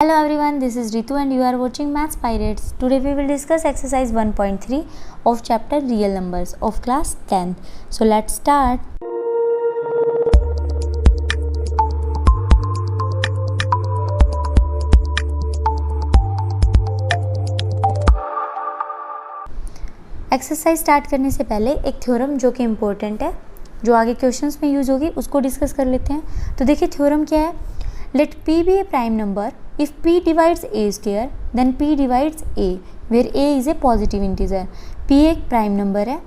Hello everyone, this is Ritu and you are watching Maths Pirates. Today we will discuss exercise 1.3 of chapter Real Numbers of class 10th. So let's start. Exercise start करने से पहले एक theorem जो कि important है, जो आगे questions में यूज होगी, उसको डिस्कस कर लेते हैं। तो देखिए थ्योरम क्या है। Let p be a prime number if p divides a square then p divides a where a is a positive integer। p एक प्राइम नंबर है,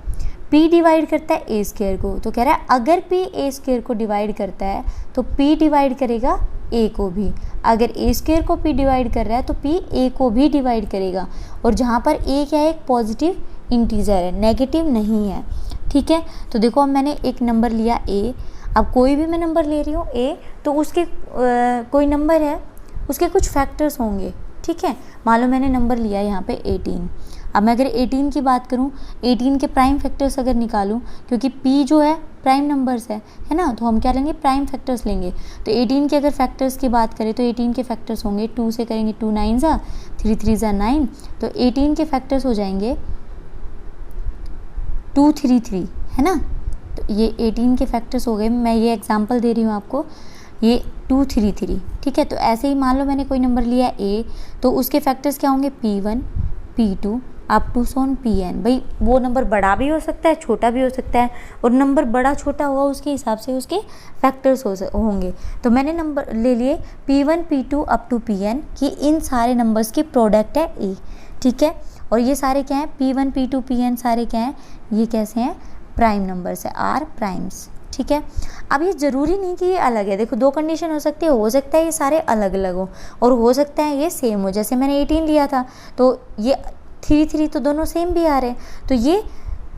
p डिवाइड करता है a स्क्वायर को। तो कह रहा है अगर p a स्क्वायर को डिवाइड करता है तो p डिवाइड करेगा a को भी। अगर a स्क्वायर को p डिवाइड कर रहा है तो p a को भी डिवाइड करेगा। और जहाँ पर a क्या है, एक पॉजिटिव इंटीजर है, नेगेटिव नहीं है। ठीक है, तो देखो अब मैंने एक नंबर लिया a। अब कोई भी मैं नंबर ले रही हूँ a, तो उसके कोई नंबर है, उसके कुछ फैक्टर्स होंगे। ठीक है, मान लो मैंने नंबर लिया यहाँ पे 18। अब मैं अगर 18 की बात करूँ, 18 के प्राइम फैक्टर्स अगर निकालूँ, क्योंकि p जो है प्राइम नंबर्स है ना, तो हम क्या लेंगे, प्राइम फैक्टर्स लेंगे। तो 18 के अगर फैक्टर्स की बात करें तो 18 के फैक्टर्स होंगे, 2 से करेंगे 2 9 ज़ा 3 3 ज़ा 9, तो 18 के फैक्टर्स हो जाएंगे 233, है ना। तो ये 18 के फैक्टर्स हो गए। मैं ये एग्जांपल दे रही हूँ आपको, ये 233। ठीक है, तो ऐसे ही मान लो मैंने कोई नंबर लिया a, तो उसके फैक्टर्स क्या होंगे, p1 p2 up to Son pn। भाई वो नंबर बड़ा भी हो सकता है, छोटा भी हो सकता है, और नंबर बड़ा छोटा हुआ उसके हिसाब से उसके फैक्टर्स होंगे। तो मैंने नंबर ले लिए p1 p2 up to pn कि इन सारे नंबर्स की प्रोडक्ट है a। ठीक है, और ये सारे क्या हैं, p1 p2 pn सारे क्या हैं, ये कैसे हैं, प्राइम नंबर्स है, आर प्राइम्स। ठीक है, अब ये ज़रूरी नहीं कि ये अलग है। देखो दो कंडीशन हो सकती है, हो सकता है ये सारे अलग अलग हो और हो सकता है ये सेम हो। जैसे मैंने 18 लिया था तो ये 3 तो दोनों सेम भी आ रहे हैं। तो ये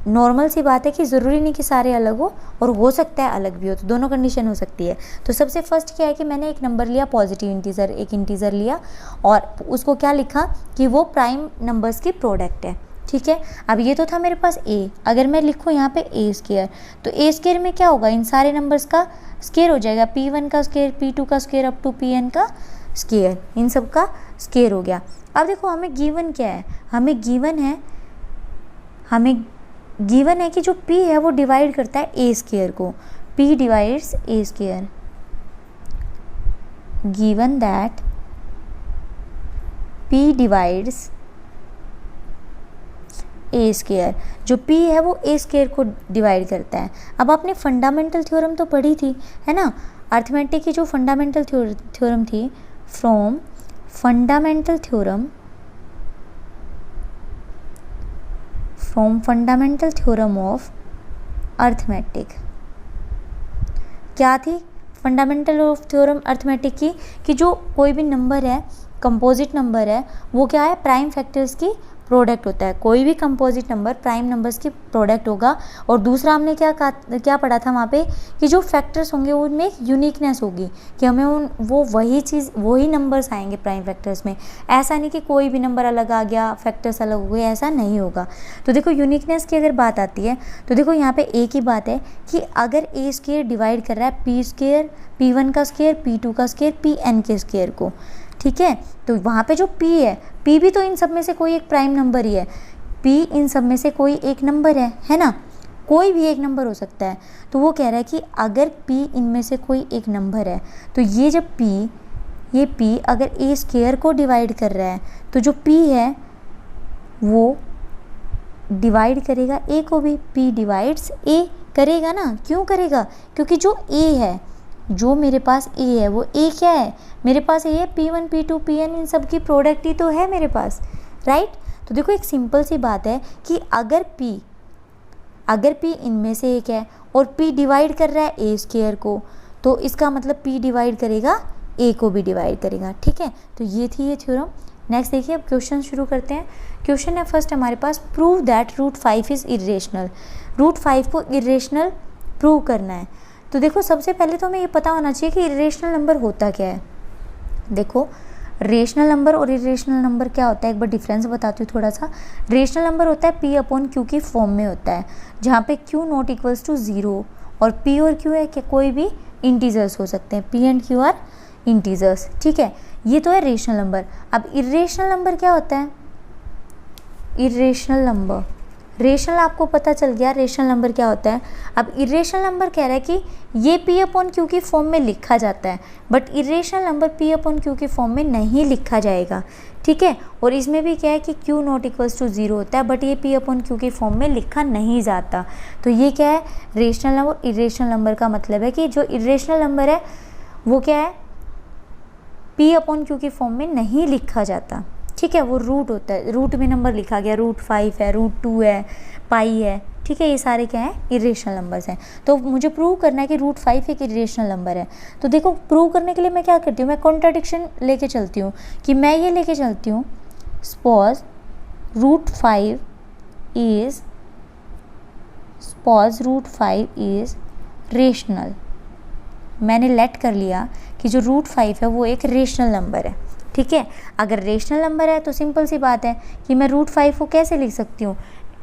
नॉर्मल सी बात है कि ज़रूरी नहीं कि सारे अलग हो सकता है अलग भी हो, तो दोनों कंडीशन हो सकती है। तो सबसे फर्स्ट क्या है कि मैंने एक नंबर लिया पॉजिटिव इंटीजर, एक इंटीजर लिया और उसको क्या लिखा कि वो प्राइम नंबर्स की प्रोडक्ट है। ठीक है, अब ये तो था मेरे पास a। अगर मैं लिखूँ यहाँ पे a स्क्वायर, तो a स्क्वायर में क्या होगा, इन सारे नंबर्स का स्क्वायर हो जाएगा, p1 का स्क्वायर, p2 का स्क्वायर अप टू pn का स्क्वायर, इन सब का स्क्वायर हो गया। अब देखो हमें गिवन क्या है, हमें गिवन है कि जो p है वो डिवाइड करता है a स्क्वायर को, p divides a square. Given that p divides A square, जो p है वो a स्क्वायर को डिवाइड करता है। अब आपने फंडामेंटल थ्योरम तो पढ़ी थी, है ना, अर्थमेटिक की जो फंडामेंटल थ्योरम थी, from fundamental theorem of arithmetic. क्या थी फंडामेंटल ऑफ थ्योरम अर्थमेटिक की, कि जो कोई भी नंबर है, कंपोजिट नंबर है, वो क्या है, प्राइम फैक्टर्स की प्रोडक्ट होता है। कोई भी कंपोजिट नंबर प्राइम नंबर्स की प्रोडक्ट होगा। और दूसरा हमने क्या पढ़ा था वहाँ पे, कि जो फैक्टर्स होंगे उनमें एक यूनिकनेस होगी, कि हमें वही नंबर्स आएंगे प्राइम फैक्टर्स में। ऐसा नहीं कि कोई भी नंबर अलग आ गया, फैक्टर्स अलग हो गए, ऐसा नहीं होगा। तो देखो यूनिकनेस की अगर बात आती है तो देखो यहाँ पे एक ही बात है कि अगर a स्क्वायर डिवाइड कर रहा है p स्क्वायर, p1 का स्क्वायर, p2 का स्क्वायर, pn के स्क्वायर को। ठीक है, तो वहाँ पे जो p है, p भी तो इन सब में से कोई एक प्राइम नंबर ही है, p इन सब में से कोई एक नंबर है ना, कोई भी एक नंबर हो सकता है। तो वो कह रहा है कि अगर p इनमें से कोई एक नंबर है तो ये जब ये p अगर a स्क्वायर को डिवाइड कर रहा है तो जो p है वो डिवाइड करेगा a को भी, p डिवाइड्स a करेगा ना। क्यों करेगा, क्योंकि जो a है, जो मेरे पास a है, वो a क्या है, मेरे पास a है p1 p2 pn, इन सब की प्रोडक्ट ही तो है मेरे पास, राइट। तो देखो एक सिंपल सी बात है कि अगर p इनमें से एक है और p डिवाइड कर रहा है a स्क्वायर को, तो इसका मतलब p डिवाइड करेगा a को भी डिवाइड करेगा। ठीक है, तो ये थी ये थ्योरम। नेक्स्ट देखिए, अब क्वेश्चन शुरू करते हैं। क्वेश्चन है फर्स्ट हमारे पास, prove that root 5 is irrational. Root 5 को इरेशनल प्रूव करना है। तो देखो सबसे पहले तो हमें ये पता होना चाहिए कि इरेशनल नंबर होता क्या है। देखो रेशनल नंबर और इरेशनल नंबर क्या होता है, एक बार डिफरेंस बताती हूँ थोड़ा सा। रेशनल नंबर होता है p अपॉन q की फॉर्म में होता है, जहाँ पे q नॉट इक्वल्स टू 0 और p और q है कि कोई भी इंटीजर्स हो सकते हैं, p and q are integers. ठीक है, ये तो है रेशनल नंबर। अब इर्रेशनल नंबर क्या होता है? इर्रेशनल नंबर, रेशनल आपको पता चल गया रेशनल नंबर क्या होता है। अब इर्रेशनल नंबर कह रहा है कि ये पी अपॉन क्यू की फॉर्म में लिखा जाता है, but irrational number P upon Q की फॉर्म में नहीं लिखा जाएगा, ठीक है। और इसमें भी क्या है कि क्यू नॉट इक्वल्स टू 0 होता है, बट ये पी अपॉन क्यू की फॉर्म में लिखा नहीं जाता। तो ये क्या है? Rational number. इर्रेशनल नंबर का मतलब है कि जो इर्रेशनल नंबर है वो क्या है? पी अपॉन क्यू की फॉर्म में नहीं लिखा जाता, ठीक है। वो रूट होता है, रूट में नंबर लिखा गया, √5 है, √2 है, पाई है, ठीक है। ये सारे क्या हैं? इर्रेशनल नंबर्स हैं। तो मुझे प्रूव करना है कि √5 एक इर्रेशनल नंबर है। तो देखो प्रूव करने के लिए मैं क्या करती हूँ, मैं कॉन्ट्राडिक्शन लेके चलती हूँ कि मैं ये लेके चलती हूँ सपोज √5 इज़ रेशनल। मैंने लेट कर लिया कि जो √5 है वो एक रेशनल नंबर है, ठीक है। अगर रेशनल नंबर है तो सिंपल सी बात है कि मैं √5 को कैसे लिख सकती हूँ?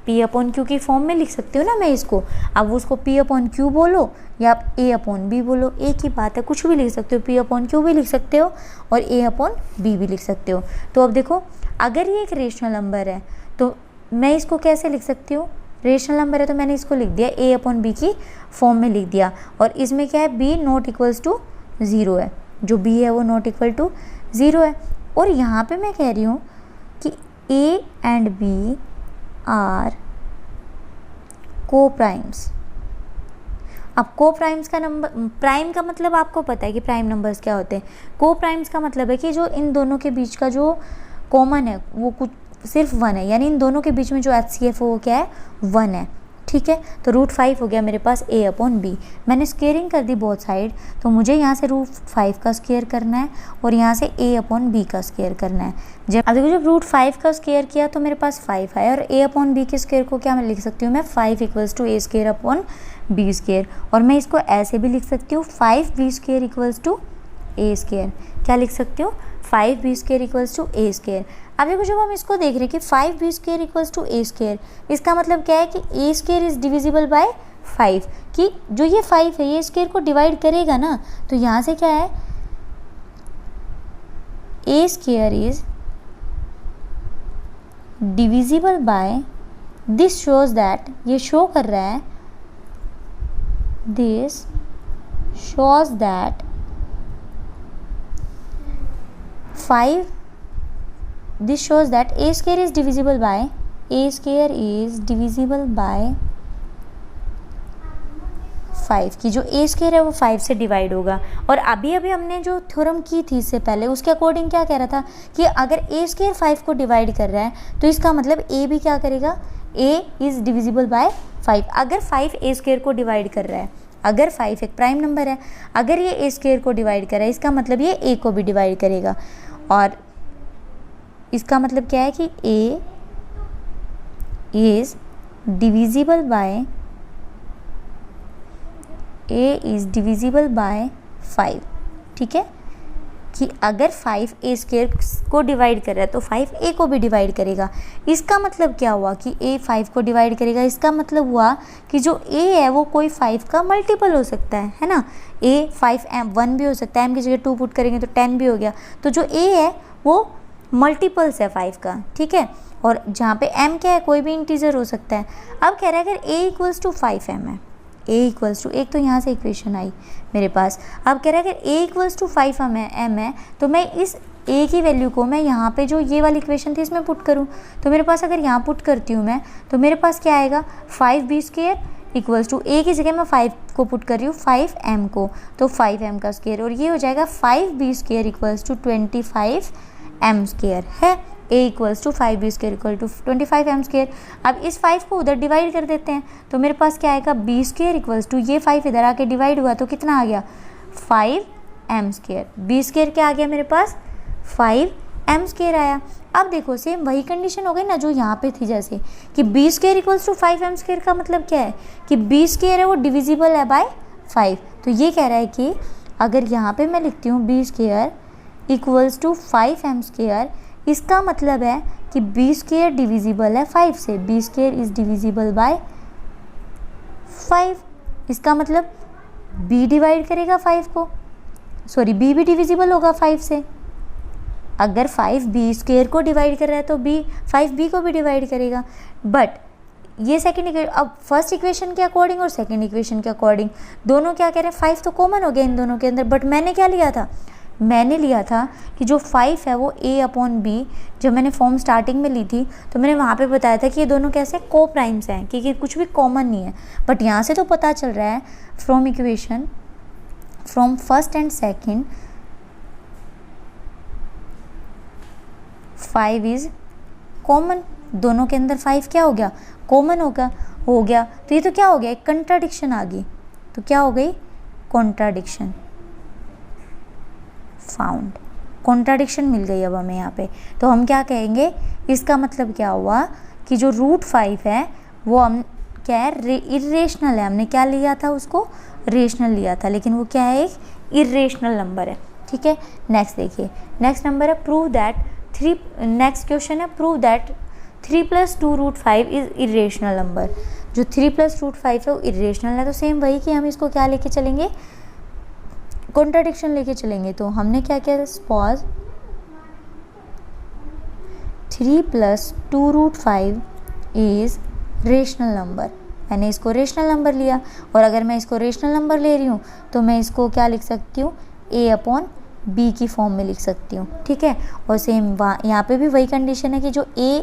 पी अपॉन क्यू की फॉर्म में लिख सकती हूँ ना मैं इसको। अब उसको पी अपॉन क्यू बोलो या आप ए अपॉन बी बोलो, एक ही बात है, कुछ भी लिख सकते हो। पी अपॉन क्यू भी लिख सकते हो और ए अपॉन बी भी लिख सकते हो। तो अब देखो, अगर ये एक रेशनल नंबर है तो मैं इसको कैसे लिख सकती हूँ? रेशनल नंबर है तो मैंने इसको लिख दिया, ए अपॉन बी की फॉर्म में लिख दिया। और इसमें क्या है? बी नॉट इक्वल्स टू 0 है, जो बी है वो नॉट इक्वल टू 0 है। और यहाँ पे मैं कह रही हूँ कि ए एंड बी आर को प्राइम्स। अब को प्राइम्स का नंबर, प्राइम का मतलब आपको पता है कि प्राइम नंबर्स क्या होते हैं। को प्राइम्स का मतलब है कि जो इन दोनों के बीच का जो कॉमन है वो कुछ सिर्फ 1 है, यानी इन दोनों के बीच में जो HCF वो क्या है? 1 है, ठीक है। तो √5 हो गया मेरे पास ए अपॉन बी। मैंने स्क्वेयरिंग कर दी बोथ साइड, तो मुझे यहाँ से √5 का स्क्वेयर करना है और यहाँ से ए अपॉन बी का स्क्वेयर करना है। अब देखो जब √5 का स्क्वेयर किया तो मेरे पास 5 है, और ए अपॉन बी के स्क्वेयर को क्या मैं लिख सकती हूँ? मैं 5 equals to a square upon b square. और मैं इसको ऐसे भी लिख सकती हूँ 5b square equals to a square. क्या लिख सकती हूँ? 5b square equals to a square. अब देखो जब हम इसको देख रहे हैं कि 5b square equals to a square, इसका मतलब क्या है कि a square is divisible by 5, कि जो ये 5 है ये स्क्वेयर को डिवाइड करेगा ना। तो यहाँ से क्या है? A square is divisible by, this shows that, ये शो कर रहा है, this shows that 5, this shows that a square is divisible by 5, की जो a स्क्वायर है वो 5 से डिवाइड होगा। और अभी हमने जो थ्योरम की थी इससे पहले, उसके अकॉर्डिंग क्या कह रहा था कि अगर a स्क्वायर 5 को डिवाइड कर रहा है तो इसका मतलब a भी क्या करेगा? a is divisible by 5। अगर 5 a स्क्वायर को डिवाइड कर रहा है, अगर 5 एक प्राइम नंबर है, अगर ये a स्क्वायर को डिवाइड कर रहा है, इसका मतलब ये a को भी डिवाइड करेगा। और इसका मतलब क्या है कि a इज़ डिविजिबल बाय 5, ठीक है। कि अगर 5 a स्क्वायर को डिवाइड कर रहा है तो 5 a को भी डिवाइड करेगा। इसका मतलब क्या हुआ कि a 5 को डिवाइड करेगा? इसका मतलब हुआ कि जो a है वो कोई 5 का मल्टीपल हो सकता है ना। a 5 1 भी हो सकता है, m की जगह 2 पुट करेंगे तो 10 भी हो गया। तो जो a है वो मल्टीपल्स है 5 का, ठीक है। और जहाँ पे m क्या है? कोई भी इंटीजर हो सकता है। अब कह रहा है अगर a इक्वल्स टू 5m है, a इक्वल्स टू, एक तो यहाँ से इक्वेशन आई मेरे पास। अब कह रहा है अगर a इक्वल्स टू 5m है तो मैं इस a की वैल्यू को मैं यहाँ पे जो ये वाली इक्वेशन थी इसमें पुट करूँ। तो मेरे पास अगर यहाँ पुट करती हूँ मैं, तो मेरे पास क्या आएगा? 5b square equals to, a की जगह मैं 5 को पुट कर रही हूँ 5m को, तो 5m का स्क्वायर, और ये हो जाएगा 5b square equals to 25m square है। a equals to 5b square equal to 25m square. अब इस 5 को उधर डिवाइड कर देते हैं तो मेरे पास क्या आएगा? b स्क्वायर इक्वल्स टू, ये 5 इधर आके डिवाइड हुआ तो कितना आ गया? 5m square. b स्क्वायर क्या आ गया मेरे पास? 5m स्क्वायर आया। अब देखो सेम वही कंडीशन हो गई ना जो यहाँ पे थी, जैसे कि b square equals to 5m square का मतलब क्या है कि b स्क्वायर है वो डिविजिबल है बाय 5। तो ये कह रहा है कि अगर यहाँ पे मैं लिखती हूँ b square equals to 5m square, इसका मतलब है कि b स्क्वायर डिविजिबल है 5 से, b square is divisible by 5। इसका मतलब b डिवाइड करेगा 5 को, सॉरी b भी डिविजिबल होगा 5 से, अगर 5b² को डिवाइड कर रहा है तो 5b को भी डिवाइड करेगा। बट ये सेकंड इक्वेशन, अब फर्स्ट इक्वेशन के अकॉर्डिंग और सेकंड इक्वेशन के अकॉर्डिंग दोनों क्या कह रहे हैं, 5 तो कॉमन हो गया इन दोनों के अंदर। बट मैंने क्या लिया था, मैंने लिया था कि जो 5 है वो a/b, जब मैंने फॉर्म स्टार्टिंग में ली थी तो मैंने वहाँ पे बताया था कि ये दोनों कैसे को प्राइम्स हैं, क्योंकि कुछ भी कॉमन नहीं है। बट यहाँ से तो पता चल रहा है from equation from first and second 5 is common, दोनों के अंदर 5 क्या हो गया, कॉमन हो गया। तो ये तो क्या हो गया, एक कंट्राडिक्शन आ गई। तो क्या हो गई, कॉन्ट्राडिक्शन फाउंड, कॉन्ट्राडिक्शन मिल गई अब हमें यहाँ पे। तो हम क्या कहेंगे, इसका मतलब क्या हुआ कि जो √5 है वो हम क्या है, इरेशनल है। हमने क्या लिया था, उसको रेशनल लिया था, लेकिन वो क्या है, एक इरेशनल नंबर है। ठीक है, नेक्स्ट देखिए, नेक्स्ट नंबर है प्रूव दैट नेक्स्ट क्वेश्चन है prove that 3 + 2 √5 is irrational number. जो 3 + √5 है वो इरेशनल है। तो सेम वही कि हम इसको क्या लेके चलेंगे, कॉन्ट्राडिक्शन लेके चलेंगे। तो हमने क्या किया, सपोज 3 + 2 √5 इज रेशनल नंबर। मैंने इसको रेशनल नंबर लिया, और अगर मैं इसको रेशनल नंबर ले रही हूँ तो मैं इसको क्या लिख सकती हूँ, a/b की फॉर्म में लिख सकती हूँ। ठीक है, और सेम यहाँ पे भी वही कंडीशन है कि जो a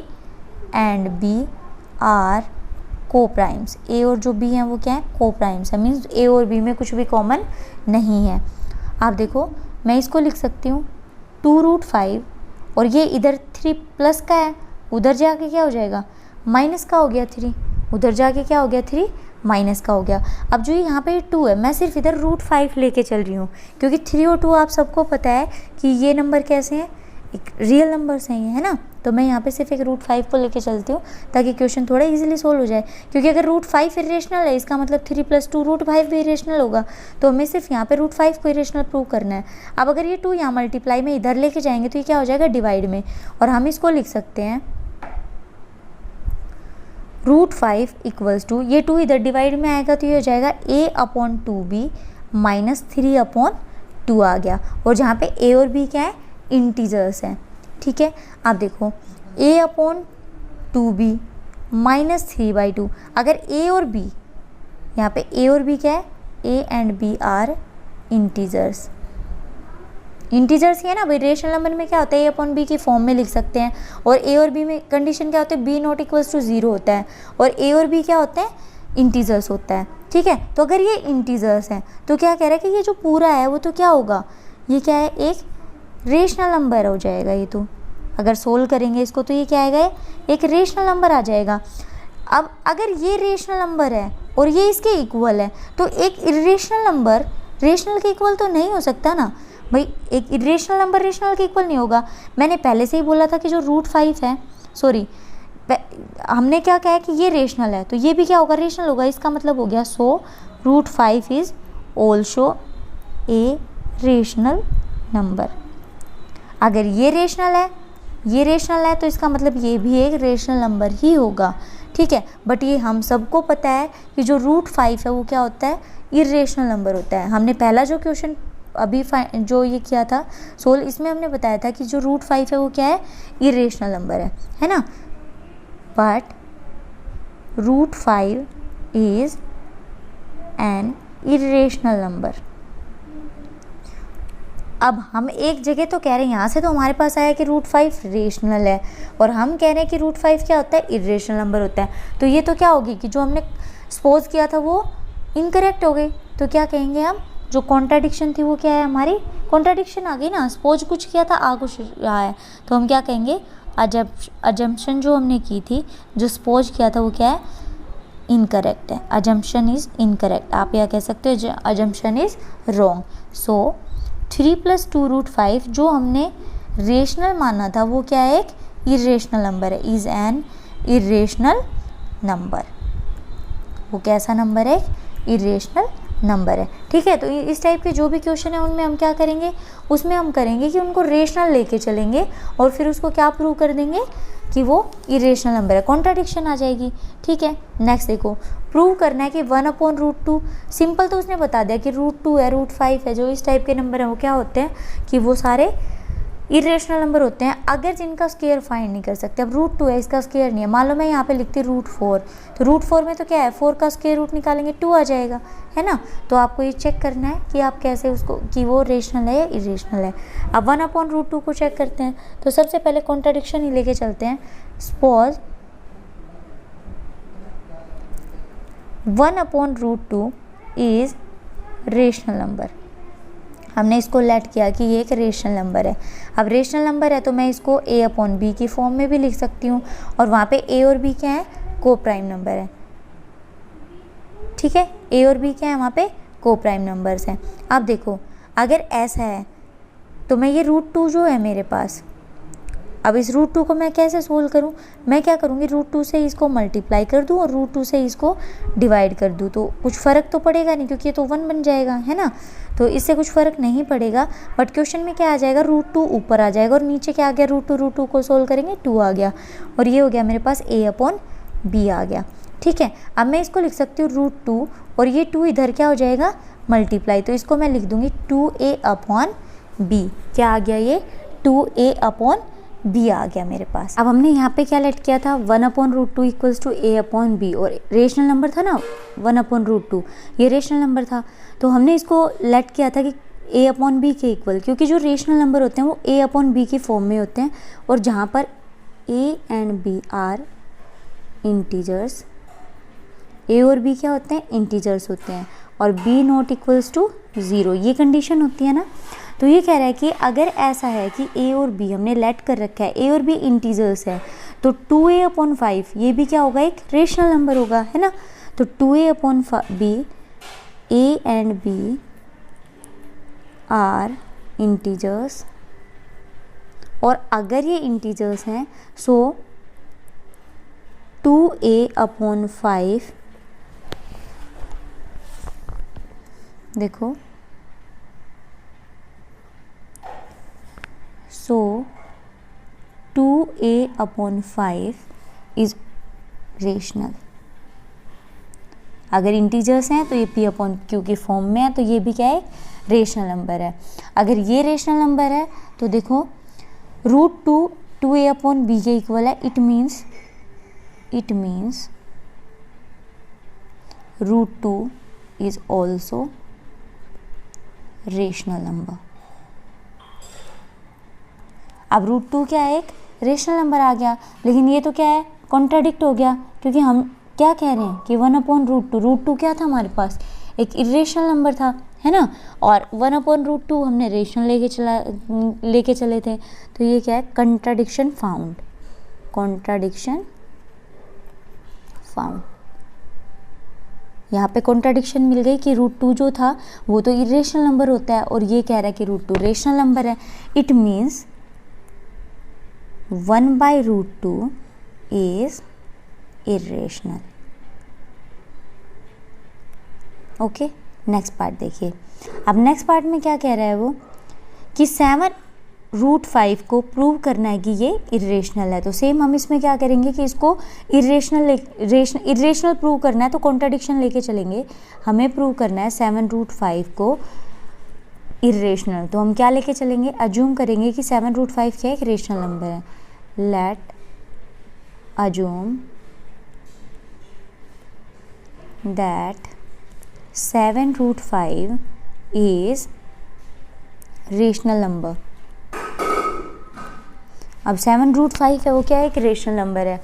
एंड b आर को प्राइम्स, a और जो b हैं वो क्या है, को प्राइम्स है, मीन्स a और b में कुछ भी कॉमन नहीं है। आप देखो, मैं इसको लिख सकती हूँ 2 √5, और ये इधर 3 प्लस का है, उधर जाके क्या हो जाएगा, माइनस का हो गया 3, उधर जाके क्या हो गया, 3 माइनस का हो गया। अब जो यहाँ पे 2 है, मैं सिर्फ इधर √5 लेके चल रही हूँ, क्योंकि 3 और 2 आप सबको पता है कि ये नंबर कैसे हैं, एक रियल नंबर्स हैं ये, है ना। तो मैं यहाँ पे सिर्फ एक √5 को लेके चलती हूँ ताकि क्वेश्चन थोड़ा इजीली सोल्व हो जाए, क्योंकि अगर √5 इरेशनल है इसका मतलब 3 + 2 √5 भी इरेशनल होगा। तो हमें सिर्फ यहाँ पे √5 को इरेशनल प्रूव करना है। अब अगर ये 2 यहाँ मल्टीप्लाई में इधर लेके जाएंगे तो ये क्या हो जाएगा, डिवाइड में, और हम इसको लिख सकते हैं √5 = ये 2 इधर डिवाइड में आएगा तो ये हो जाएगा a/2b - 3/2 आ गया। और जहाँ पे a और b क्या है, इंटीजर्स हैं। ठीक है, आप देखो a/2b - 3/2, अगर a और b, यहाँ पे a और b क्या है, a and b are integers. Integers ही है ना भाई, रेशनल नंबर में क्या होता है, a/b की फॉर्म में लिख सकते हैं। और a और b में कंडीशन क्या होता है, b ≠ 0 होता है, और a और b क्या होता है, इंटीजर्स होता है। ठीक है, तो अगर ये इंटीजर्स हैं तो क्या कह रहा है कि ये जो पूरा है वो तो क्या होगा, ये क्या है, एक रेशनल नंबर हो जाएगा। ये तो अगर सोल्व करेंगे इसको तो ये क्या आएगा, एक रेशनल नंबर आ जाएगा। अब अगर ये रेशनल नंबर है और ये इसके इक्वल है तो एक इरेशनल नंबर रेशनल के इक्वल तो नहीं हो सकता ना भाई, एक इरेशनल नंबर रेशनल के इक्वल नहीं होगा। मैंने पहले से ही बोला था कि जो √5 है, सॉरी हमने क्या कहा कि ये रेशनल है, तो ये भी क्या होगा, रेशनल होगा। इसका मतलब हो गया सो √5 is also a rational number. अगर ये रेशनल है, ये रेशनल है, तो इसका मतलब ये भी एक रेशनल नंबर ही होगा। ठीक है, बट ये हम सबको पता है कि जो √5 है वो क्या होता है, इरेशनल नंबर होता है। हमने पहला जो क्वेश्चन अभी जो ये किया था सोल्व, इसमें हमने बताया था कि जो √5 है वो क्या है, इरेशनल नंबर है ना। But √5 is an irrational number. अब हम एक जगह तो कह रहे हैं, यहाँ से तो हमारे पास आया कि √5 रेशनल है, और हम कह रहे हैं कि √5 क्या होता है, इरेशनल नंबर होता है। तो ये तो क्या होगी कि जो हमने सपोज किया था वो इनकरेक्ट हो गई। तो क्या कहेंगे हम, जो कॉन्ट्राडिक्शन थी वो क्या है, हमारी कॉन्ट्राडिक्शन आ गई ना। सपोज कुछ किया था, आ कुछ रहा है, तो हम क्या कहेंगे, अजम्पशन जो हमने की थी, जो सपोज किया था वो क्या है, इनकरेक्ट है। अजम्पशन इज़ इनकरेक्ट, आप यह कह सकते हो अजम्पशन इज़ रॉन्ग। सो 3 + 2 √5 जो हमने रेशनल माना था वो क्या है, एक इरेशनल नंबर है, इज़ एन इरेशनल नंबर। वो कैसा नंबर है, इरेशनल नंबर है। ठीक है, तो इस टाइप के जो भी क्वेश्चन है उनमें हम क्या करेंगे, उसमें हम करेंगे कि उनको रेशनल लेके चलेंगे और फिर उसको क्या प्रूव कर देंगे कि वो इरेशनल नंबर है, कॉन्ट्राडिक्शन आ जाएगी। ठीक है, नेक्स्ट देखो, प्रूव करना है कि 1/√2, सिंपल तो उसने बता दिया कि √2 है, √5 है, जो इस टाइप के नंबर हैं वो क्या होते हैं कि वो सारे इरेशनल नंबर होते हैं अगर जिनका स्क्वायर फाइंड नहीं कर सकते। अब रूट 2 है, इसका स्क्वायर नहीं है, मान लो मैं यहाँ पे लिखती रूट 4, तो रूट 4 में तो क्या है, 4 का स्क्वायर रूट निकालेंगे 2 आ जाएगा, है ना। तो आपको ये चेक करना है कि आप कैसे उसको, कि वो रेशनल है या इरेशनल है। अब 1/√2 को चेक करते हैं, तो सबसे पहले कॉन्ट्राडिक्शन ही लेके चलते हैं। Suppose 1/√2 is rational number. हमने इसको लेट किया कि ये एक रेशनल नंबर है। अब रेशनल नंबर है तो मैं इसको a/b की फॉर्म में भी लिख सकती हूँ, और वहाँ पे a और b क्या है, को प्राइम नंबर है, ठीक है। a और b क्या है, वहाँ पे को प्राइम नंबर्स हैं। अब देखो अगर ऐसा है तो मैं ये √2 जो है मेरे पास, अब इस √2 को मैं कैसे सोल्व करूँ, मैं क्या करूँगी, √2 से इसको मल्टीप्लाई कर दूँ और √2 से इसको डिवाइड कर दूँ, तो कुछ फ़र्क तो पड़ेगा नहीं क्योंकि ये तो 1 बन जाएगा, है ना। तो इससे कुछ फ़र्क नहीं पड़ेगा, बट क्वेश्चन में क्या आ जाएगा, √2 ऊपर आ जाएगा और नीचे क्या आ गया, √2 को सोल्व करेंगे 2 आ गया, और ये हो गया मेरे पास a/b आ गया, ठीक है। अब मैं इसको लिख सकती हूँ √2 और ये 2 इधर क्या हो जाएगा, मल्टीप्लाई, तो इसको मैं लिख दूँगी 2a/b। क्या आ गया, ये 2a/b आ गया मेरे पास। अब हमने यहाँ पे क्या लेट किया था, 1/√2 इक्वल्स टू a/b, और रेशनल नंबर था ना 1/√2, ये रेशनल नंबर था, तो हमने इसको लेट किया था कि a/b के इक्वल, क्योंकि जो रेशनल नंबर होते हैं वो a/b की फॉर्म में होते हैं, और जहाँ पर a and b are integers, a और b क्या होते हैं, इंटीजर्स होते हैं, और b नॉट इक्वल्स टू 0, ये कंडीशन होती है ना। तो ये कह रहा है कि अगर ऐसा है कि a और b हमने लेट कर रखा है, a और b इंटीजर्स है, तो 2a/5 ये भी क्या होगा, एक रेशनल नंबर होगा, है ना। तो 2a/b, a and b are integers, और अगर ये इंटीजर्स हैं सो 2a/5, देखो सो 2a/5 इज रेशनल। अगर इंटीजर्स हैं तो ये p/q की फॉर्म में है, तो ये भी क्या है, रेशनल नंबर है। अगर ये रेशनल नंबर है तो देखो √2 2a/b के इक्वल है, it means √2 is also rational number. अब √2 क्या है, एक रेशनल नंबर आ गया, लेकिन ये तो क्या है, कॉन्ट्राडिक्ट हो गया, क्योंकि हम क्या कह रहे हैं कि 1/√2 क्या था हमारे पास, एक इरेशनल नंबर था, है ना, और 1/√2 हमने रेशनल लेके चले थे, तो ये क्या है, कॉन्ट्राडिक्शन फाउंड। यहाँ पे कॉन्ट्राडिक्शन मिल गई कि √2 जो था वो तो इरेशनल नंबर होता है, और ये कह रहा है कि √2 रेशनल नंबर है। It means 1/√2 is irrational. Okay, next part देखिए। अब नेक्स्ट पार्ट में क्या कह रहा है वो, कि 7√5 को प्रूव करना है कि ये इरेशनल है। तो सेम हम इसमें क्या करेंगे कि इसको इरेशनल प्रूव करना है, तो कॉन्ट्राडिक्शन लेके चलेंगे। हमें प्रूव करना है 7√5 को इरेशनल, तो हम क्या लेके चलेंगे, अज्यूम करेंगे कि 7√5 क्या एक रेशनल नंबर है। Late assume that 7√5 is rational number. अब 7√5 है वो क्या है, एक रेशनल नंबर है।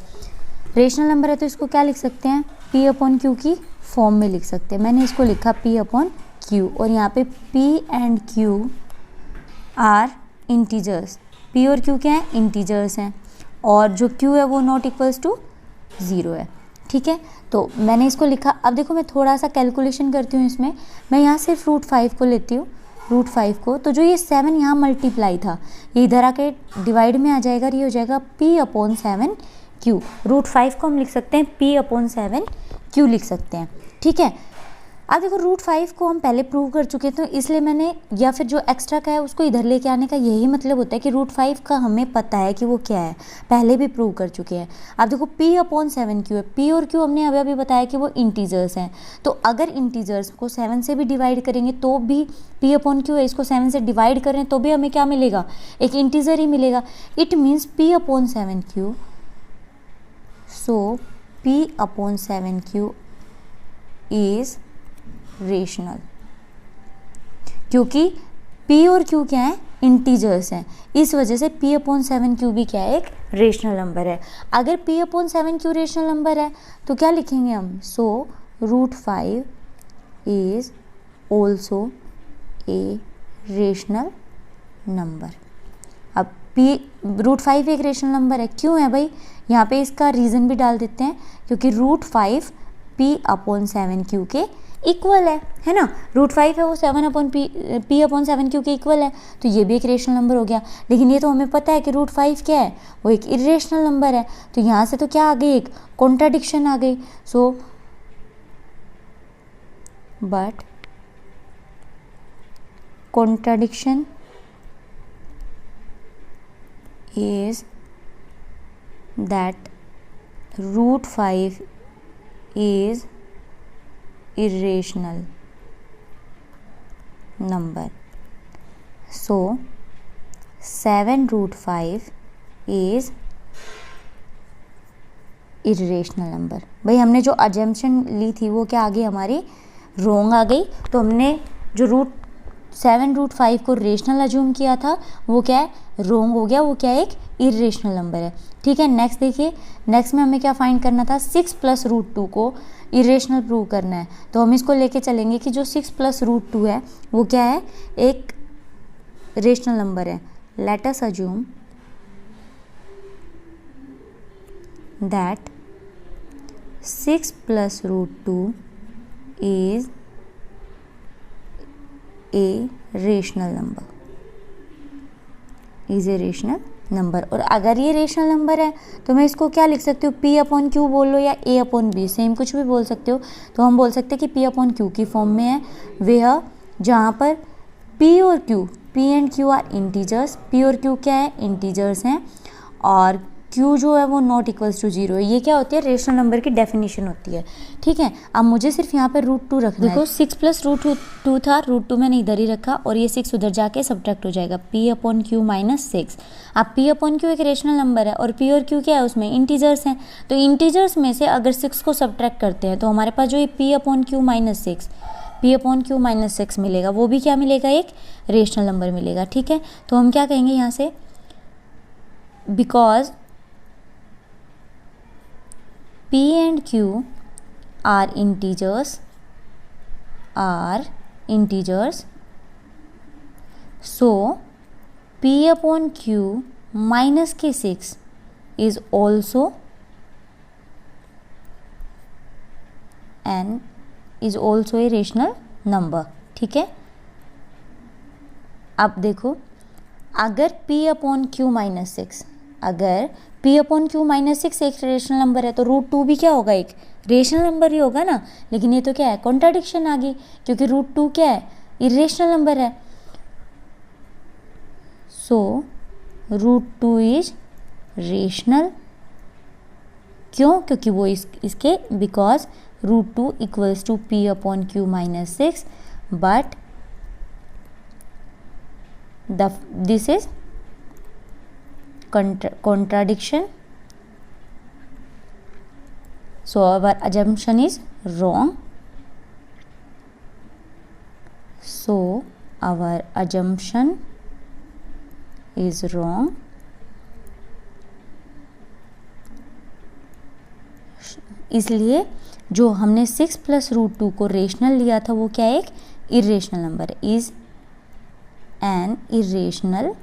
रेशनल नंबर है तो इसको क्या लिख सकते हैं, p/q की फॉर्म में लिख सकते हैं। मैंने इसको लिखा p/q, और यहाँ पे p and q are integers. p और q क्या है, इंटीजर्स हैं, और जो q है वो नॉट इक्वल्स टू 0 है, ठीक है। तो मैंने इसको लिखा। अब देखो मैं थोड़ा सा कैलकुलेशन करती हूँ इसमें, मैं यहाँ सिर्फ √5 को लेती हूँ, √5 को, तो जो ये 7 यहाँ मल्टीप्लाई था ये इधर आके डिवाइड में आ जाएगा, और ये हो जाएगा p/7q। √5 को हम लिख सकते हैं p/7q लिख सकते हैं, ठीक है। अब देखो √5 को हम पहले प्रूव कर चुके हैं, तो इसलिए मैंने, या फिर जो एक्स्ट्रा का है उसको इधर लेके आने का यही मतलब होता है कि √5 का हमें पता है कि वो क्या है, पहले भी प्रूव कर चुके हैं। अब देखो p/7q है, p और q हमने अभी बताया कि वो इंटीजर्स हैं, तो अगर इंटीजर्स को 7 से भी डिवाइड करेंगे तो भी p/q है, इसको 7 से डिवाइड करें तो भी हमें क्या मिलेगा, एक इंटीजर ही मिलेगा। It means p/7q, so p/7q is rational, क्योंकि p और q क्या है, इंटीजर्स हैं, इस वजह से p/7q भी क्या है, एक रेशनल नंबर है। अगर p/7q रेशनल नंबर है तो क्या लिखेंगे हम, सो √5 is also a rational number. अब √5 एक रेशनल नंबर है, क्यों है भाई, यहाँ पे इसका रीज़न भी डाल देते हैं, क्योंकि √5 p/7q के इक्वल है ना, √5 है वो p/7q के इक्वल है, तो ये भी एक रेशनल नंबर हो गया। लेकिन ये तो हमें पता है कि √5 क्या है, वो एक इरेशनल नंबर है, तो यहाँ से तो क्या आ गई, एक कॉन्ट्राडिक्शन आ गई। So but contradiction is that √5 is irrational number. So 7√5 is irrational number। भाई हमने जो अजम्पशन ली थी वो क्या आ गई, हमारी रॉन्ग आ गई, तो हमने जो 7√5 को रेशनल अज्यूम किया था वो क्या है, रॉन्ग हो गया, वो क्या है, एक इरेशनल नंबर है। ठीक है, नेक्स्ट देखिए, नेक्स्ट में हमें क्या फाइंड करना था, 6 + √2 को इरेशनल प्रूव करना है, तो हम इसको लेके चलेंगे कि जो 6 + √2 है वो क्या है, एक रेशनल नंबर है। Let us assume that 6 + √2 is a rational number, is a rational number. और अगर ये रेशनल नंबर है तो मैं इसको क्या लिख सकती हूँ, p/q बोल लो या a/b, सेम कुछ भी बोल सकते हो। तो हम बोल सकते हैं कि p/q की फॉर्म में है वह जहाँ पर p और q, p and q are integers, p और q क्या है, इंटीजर्स हैं, और q जो है वो नॉट इक्वल्स टू 0 है। ये क्या होती है, रेशनल नंबर की डेफिनेशन होती है। ठीक है, अब मुझे सिर्फ यहाँ पे √2 रखना है। देखो 6 + √2 था, √2 मैंने इधर ही रखा और ये 6 उधर जाके सब्ट्रैक्ट हो जाएगा, p/q - 6। अब p/q एक रेशनल नंबर है और p और q क्या है, उसमें इंटीजर्स हैं, तो इंटीजर्स में से अगर 6 को सब्ट्रैक्ट करते हैं तो हमारे पास जो ये p/q - 6 मिलेगा, वो भी क्या मिलेगा, एक रेशनल नंबर मिलेगा। ठीक है, तो हम क्या कहेंगे यहाँ से, because p and q are integers, so p/q - 6 is also a rational number। ठीक है, अब देखो, अगर p/q - 6, अगर p/q - 6 एक रेशनल नंबर है तो √2 भी क्या होगा, एक रेशनल नंबर ही होगा ना। लेकिन ये तो क्या है, कॉन्ट्राडिक्शन आ गई, क्योंकि √2 क्या है, इरेशनल नंबर है। सो √2 इज रेशनल, क्यों, क्योंकि वो इसके because √2 equals to p/q - 6, but this is contradiction, so our assumption is wrong, so our assumption is wrong, इसलिए जो हमने 6 + √2 को रेशनल लिया था वो क्या है, एक इरेशनल नंबर है, इज एन इरेशनल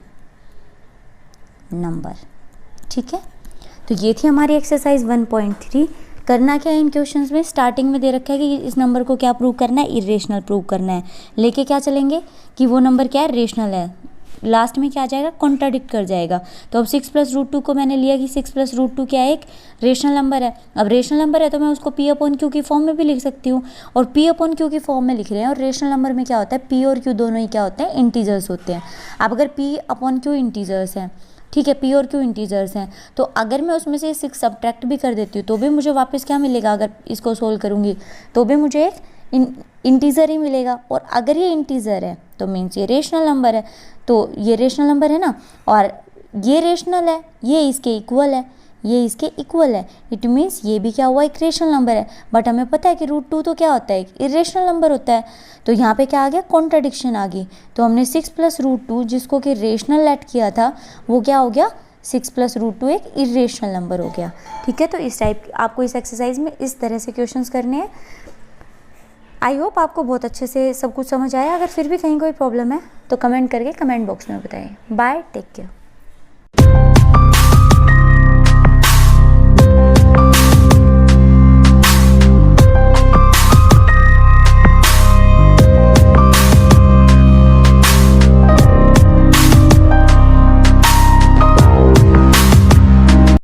नंबर। ठीक है, तो ये थी हमारी एक्सरसाइज 1.3। करना क्या है इन क्वेश्चंस में, स्टार्टिंग में दे रखा है कि इस नंबर को क्या प्रूव करना है, इरेशनल प्रूव करना है, लेके क्या चलेंगे कि वो नंबर क्या है, रेशनल है, लास्ट में क्या आ जाएगा, कॉन्ट्राडिक्ट कर जाएगा। तो अब 6 + √2 को मैंने लिया कि 6 + √2 क्या है, एक रेशनल नंबर है। अब रेशनल नंबर है तो मैं उसको P/Q की फॉर्म में भी लिख सकती हूँ, और P/Q की फॉर्म में लिख रहे हैं, और रेशनल नंबर में क्या होता है, P और Q दोनों ही क्या होते हैं, इंटीजर्स होते हैं। अब अगर P/Q इंटीजर्स हैं, ठीक है, P और Q इंटीजर्स हैं, तो अगर मैं उसमें से 6 सब्ट्रैक्ट भी कर देती हूँ तो भी मुझे वापस क्या मिलेगा, अगर इसको सोल्व करूँगी तो भी मुझे एक इंटीजर ही मिलेगा। और अगर ये इंटीजर है तो मीन्स ये रेशनल नंबर है, तो ये रेशनल नंबर है ना, और ये रेशनल है, ये इसके इक्वल है, ये इसके इक्वल है, इट मीन्स ये भी क्या हुआ, एक रेशनल नंबर है। बट हमें पता है कि √2 तो क्या होता है, एक इरेशनल नंबर होता है। तो यहाँ पे क्या आ गया, कॉन्ट्रडिक्शन आ गई। तो हमने 6 + √2 जिसको कि रेशनल लेट किया था वो क्या हो गया, 6 + √2 एक इरेशनल नंबर हो गया। ठीक है, तो इस टाइप आपको इस एक्सरसाइज में इस तरह से क्वेश्चंस करने हैं। आई होप आपको बहुत अच्छे से सब कुछ समझ आया। अगर फिर भी कहीं कोई प्रॉब्लम है तो कमेंट करके कमेंट बॉक्स में बताइए। Bye, take care.